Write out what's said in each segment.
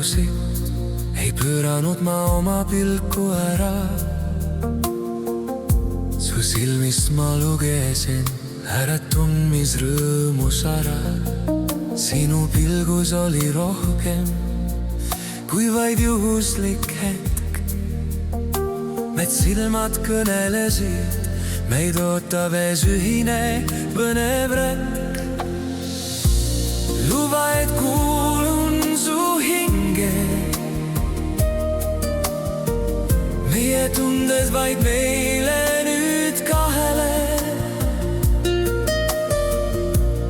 lugusid, ei pööranud ma oma pilku ära. Su silmist ma lugesin äratundmisrõõmu sara. Sinu pilgus oli rohkem kui vaid juhuslik hetk. Need silmad kõnelesid, meid ootab ees ühine põnev retk. Luba, et kuulun su hinge, meie tunded vaid meile nüüd kahele.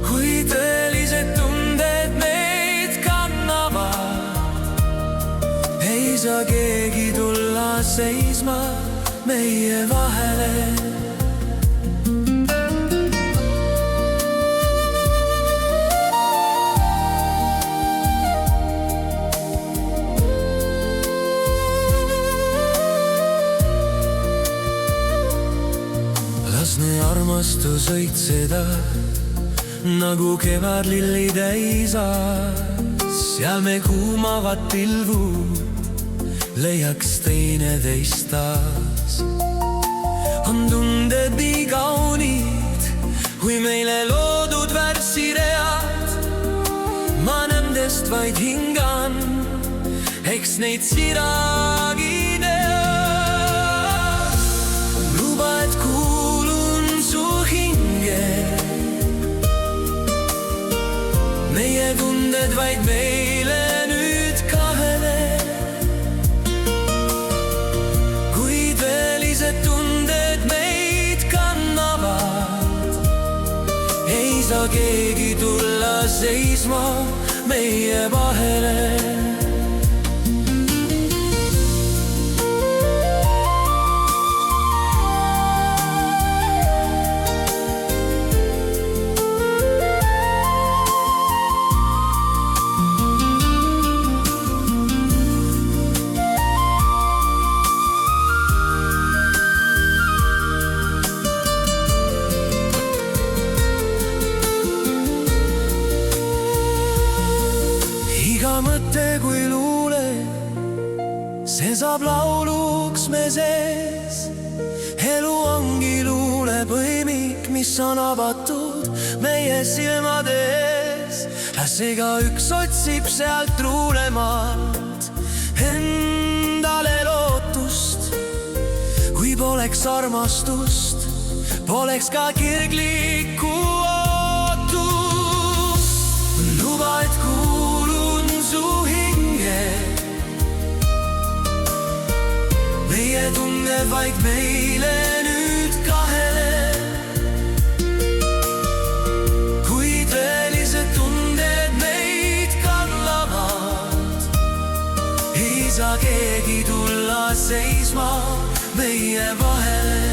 Kui tõelised tunded meid kannavad, ei saa keegi tulla seisma meie vahele. Lasne armastus õitseda nagu kevadlilli täisas. Seal me kuumavad pilvud leiaks teineteist taas. On tunded nii kaunid, kui meile loodud värssiread. Ma nendest vaid hingan, eks neid siragi tea. Luba, et kuulun su hinge, meie tunded vaid meile nüüd kahele. Kui tõelised tunded meid kannavad, ei saa keegi tulla seisma meie vahele. Iga mõte kui luule, see saab lauluks me sees. Elu ongi luulepõimik, mis on avatud meie silmade ees. Seega üks otsib sealt luulemalt endale lootust. Kui poleks armastust, poleks ka kirglikku ootust. Luba, et kuulun su hinge, meie tunded vaid meile nüüd kahele. Kui tõelised tunded meid kannavad, ei saa keegi tulla seisma meie vahele.